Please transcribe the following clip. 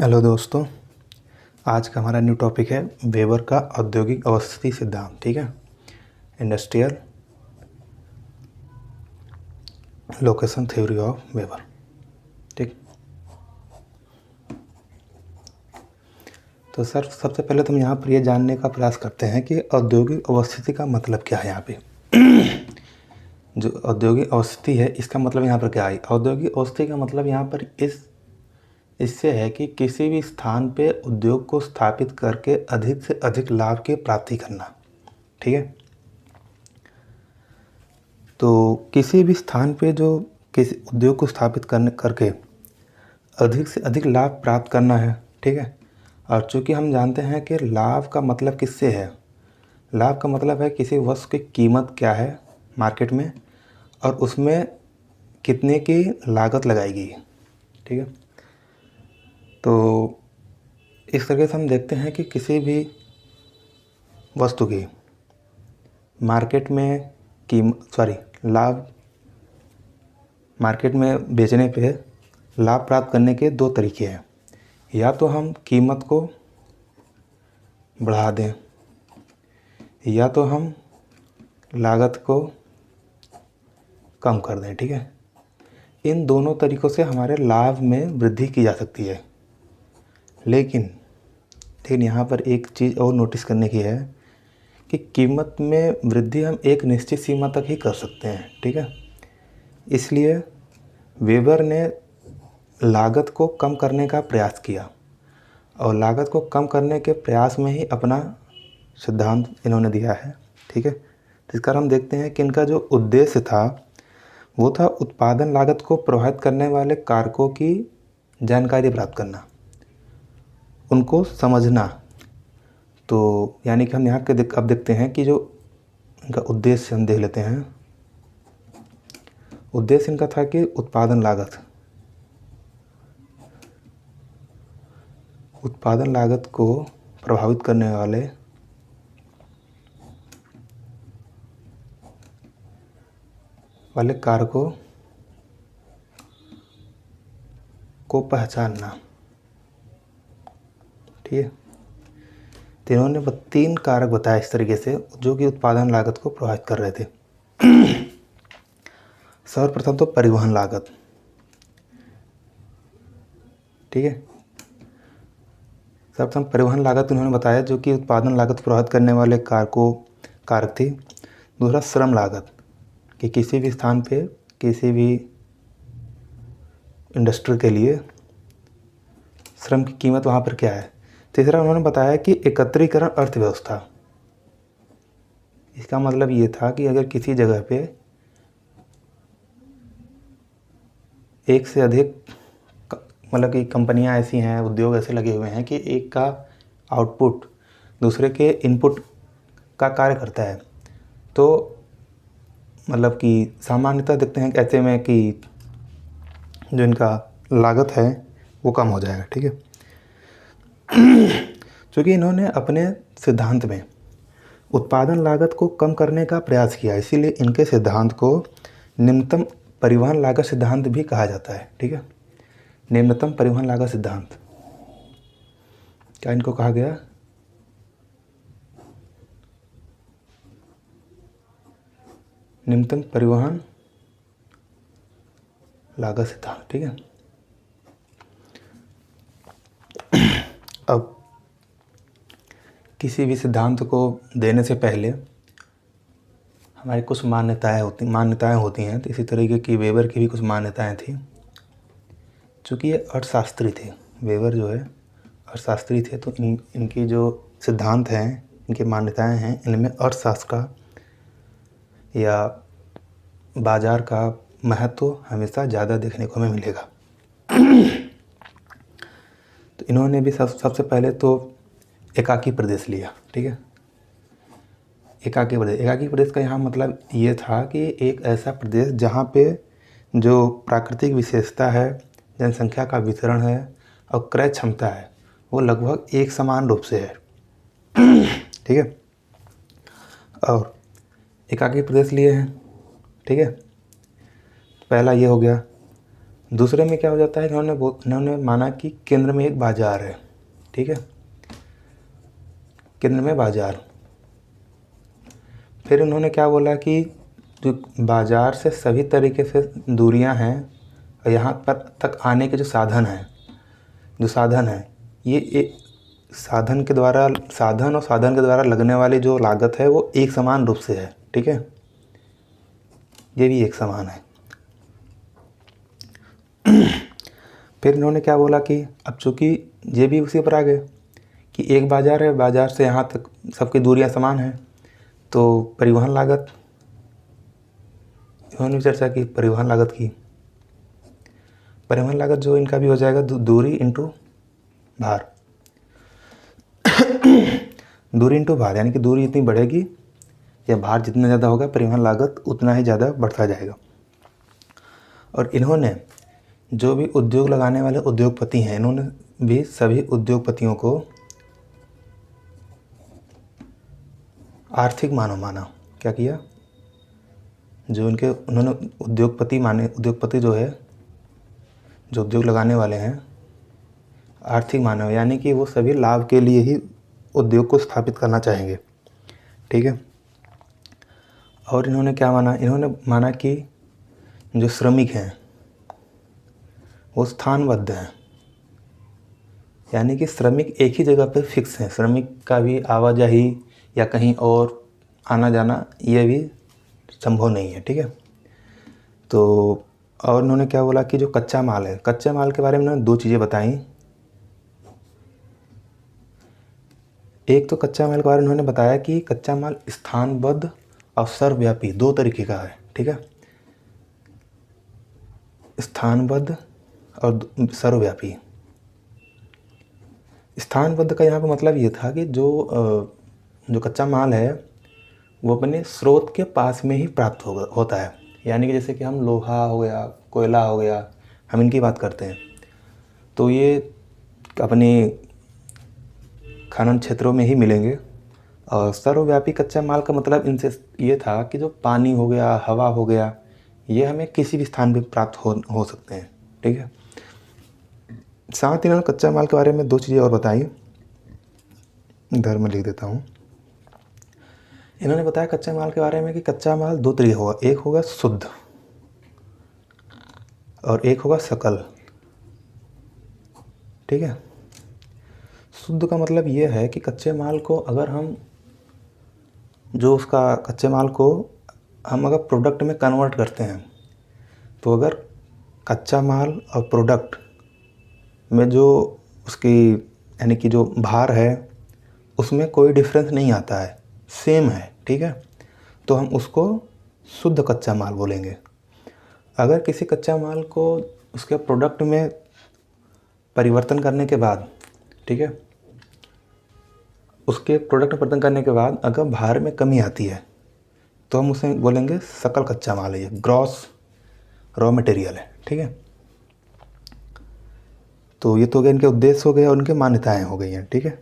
Hello दोस्तों, आज का हमारा न्यू टॉपिक है वेबर का औद्योगिक अवस्थिति सिद्धांत। ठीक है, industrial location theory of weber. ठीक, तो सर सबसे पहले तो हम यहाँ पर ये जानने का प्रयास करते हैं कि औद्योगिक अवस्थिति का मतलब क्या है। यहाँ पे जो औद्योगिक अवस्थिति है इसका मतलब यहाँ पर क्या है। औद्योगिक अवस्थिति का मतलब यहाँ पर इससे है कि किसी भी स्थान पे उद्योग को स्थापित करके अधिक से अधिक लाभ की प्राप्ति करना। ठीक है, तो किसी भी स्थान पे जो किसी उद्योग को स्थापित करके अधिक से अधिक लाभ प्राप्त करना है। ठीक है, और चूँकि हम जानते हैं कि लाभ का मतलब किससे है। लाभ का मतलब है किसी वस्तु की कीमत क्या है मार्केट में और उसमें कितने की लागत लगाएगी। ठीक है, तो इस तरीके से हम देखते हैं कि किसी भी वस्तु की मार्केट में लाभ मार्केट में बेचने पे लाभ प्राप्त करने के दो तरीके हैं। या तो हम कीमत को बढ़ा दें या तो हम लागत को कम कर दें। ठीक है, इन दोनों तरीक़ों से हमारे लाभ में वृद्धि की जा सकती है। लेकिन यहाँ पर एक चीज़ और नोटिस करने की है कि कीमत में वृद्धि हम एक निश्चित सीमा तक ही कर सकते हैं। ठीक है, इसलिए वेबर ने लागत को कम करने का प्रयास किया और लागत को कम करने के प्रयास में ही अपना सिद्धांत इन्होंने दिया है। ठीक है, जिस कारण हम देखते हैं कि इनका जो उद्देश्य था वो था उत्पादन लागत को प्रभावित करने वाले कारकों की जानकारी प्राप्त करना, उनको समझना। तो यानी कि हम यहाँ के अब देखते हैं कि जो इनका उद्देश्य हम देख लेते हैं। उद्देश्य इनका था कि उत्पादन लागत को प्रभावित करने वाले कारकों को पहचानना। ठीक है, तो इन्होंने 3 कारक बताए इस तरीके से जो कि उत्पादन लागत को प्रभावित कर रहे थे। सर्वप्रथम तो परिवहन लागत। ठीक है, सर्वप्रथम परिवहन लागत उन्होंने बताया जो कि उत्पादन लागत को प्रभावित करने वाले कारक थी। दूसरा श्रम लागत कि किसी भी स्थान पे किसी भी इंडस्ट्री के लिए श्रम की कीमत वहाँ पर क्या है। तीसरा उन्होंने बताया कि एकत्रीकरण अर्थव्यवस्था। इसका मतलब ये था कि अगर किसी जगह पे एक से अधिक मतलब कि कंपनियां ऐसी हैं, उद्योग ऐसे लगे हुए हैं कि एक का आउटपुट दूसरे के इनपुट का कार्य करता है, तो मतलब कि सामान्यतः देखते हैं कि ऐसे में कि जो इनका लागत है वो कम हो जाएगा। ठीक है, क्योंकि इन्होंने अपने सिद्धांत में उत्पादन लागत को कम करने का प्रयास किया, इसीलिए इनके सिद्धांत को निम्नतम परिवहन लागत सिद्धांत भी कहा जाता है। ठीक है, निम्नतम परिवहन लागत सिद्धांत क्या इनको कहा गया? निम्नतम परिवहन लागत सिद्धांत। ठीक है, अब किसी भी सिद्धांत को देने से पहले हमारी कुछ मान्यताएं होती हैं। तो इसी तरीके की वेबर की भी कुछ मान्यताएं थी। चूँकि ये अर्थशास्त्री थे, वेबर जो है अर्थशास्त्री थे, तो इनकी जो सिद्धांत हैं, इनकी मान्यताएं हैं, इनमें अर्थशास्त्र का या बाजार का महत्व हमेशा ज़्यादा देखने को हमें मिलेगा। तो इन्होंने भी सबसे पहले तो एकाकी प्रदेश लिया। ठीक है, एकाकी प्रदेश का यहाँ मतलब ये था कि एक ऐसा प्रदेश जहाँ पे जो प्राकृतिक विशेषता है, जनसंख्या का वितरण है और क्रय क्षमता है वो लगभग एक समान रूप से है। ठीक है, और एकाकी प्रदेश लिए हैं। ठीक है, पहला ये हो गया। दूसरे में क्या हो जाता है, इन्होंने माना कि केंद्र में एक बाजार है, ठीक है, केंद्र में बाजार। फिर उन्होंने क्या बोला कि जो बाजार से सभी तरीके से दूरियां हैं और यहाँ पर तक आने के जो साधन है, ये एक साधन और साधन के द्वारा लगने वाली जो लागत है वो एक समान रूप से है, ठीक है, ये भी एक समान है। फिर इन्होंने क्या बोला कि अब चूँकि ये भी उसी पर आ गए कि एक बाज़ार है, बाज़ार से यहाँ तक सबकी दूरियाँ समान हैं, तो परिवहन लागत, इन्होंने चर्चा की परिवहन लागत जो इनका भी हो जाएगा दूरी इंटू भार। दूरी इंटू भार, यानी कि दूरी इतनी बढ़ेगी या भार जितना ज़्यादा होगा परिवहन लागत उतना ही ज़्यादा बढ़ता जाएगा। और इन्होंने जो भी उद्योग लगाने वाले उद्योगपति हैं, इन्होंने भी सभी उद्योगपतियों को आर्थिक मानव माना। क्या किया, जो उन्होंने उद्योगपति जो है, जो उद्योग लगाने वाले हैं, आर्थिक मानव, यानी कि वो सभी लाभ के लिए ही उद्योग को स्थापित करना चाहेंगे, ठीक है। और इन्होंने क्या माना, इन्होंने माना कि जो श्रमिक हैं वो स्थानबद्ध हैं, यानी कि श्रमिक एक ही जगह पर फिक्स हैं, श्रमिक का भी आवाजाही या कहीं और आना जाना ये भी संभव नहीं है, ठीक है। तो और इन्होंने क्या बोला कि जो कच्चा माल है, कच्चे माल के बारे में इन्होंने दो चीज़ें बताई। एक तो कच्चा माल के बारे में उन्होंने बताया कि कच्चा माल स्थानबद्ध और सर्वव्यापी दो तरीके का है, ठीक है, स्थानबद्ध और सर्वव्यापी। स्थानबद्ध का यहाँ पर मतलब ये था कि जो कच्चा माल है वो अपने स्रोत के पास में ही प्राप्त होता है, यानी कि जैसे कि हम लोहा हो गया, कोयला हो गया, हम इनकी बात करते हैं, तो ये अपने खनन क्षेत्रों में ही मिलेंगे। और सर्वव्यापी कच्चा माल का मतलब इनसे ये था कि जो पानी हो गया, हवा हो गया, ये हमें किसी भी स्थान पर प्राप्त हो सकते हैं, ठीक है। साथ ही इन्होंने कच्चा माल के बारे में दो चीज़ें और बताई, इधर मैं लिख देता हूँ। इन्होंने बताया कच्चे माल के बारे में कि कच्चा माल दो तरीके होगा, एक होगा शुद्ध और एक होगा सकल, ठीक है। शुद्ध का मतलब ये है कि कच्चे माल को अगर हम अगर प्रोडक्ट में कन्वर्ट करते हैं, तो अगर कच्चा माल और प्रोडक्ट में जो उसकी यानी कि जो भार है उसमें कोई डिफरेंस नहीं आता है, सेम है, ठीक है, तो हम उसको शुद्ध कच्चा माल बोलेंगे। अगर किसी कच्चा माल को उसके प्रोडक्ट में परिवर्तन करने के बाद, ठीक है, उसके प्रोडक्ट में परिवर्तन करने के बाद अगर भार में कमी आती है तो हम उसे बोलेंगे सकल कच्चा माल है, ये ग्रॉस रॉ मटेरियल है, ठीक है। तो ये तो हो गया इनके उद्देश्य हो गए और उनकी मान्यताएं हो गई हैं, ठीक है।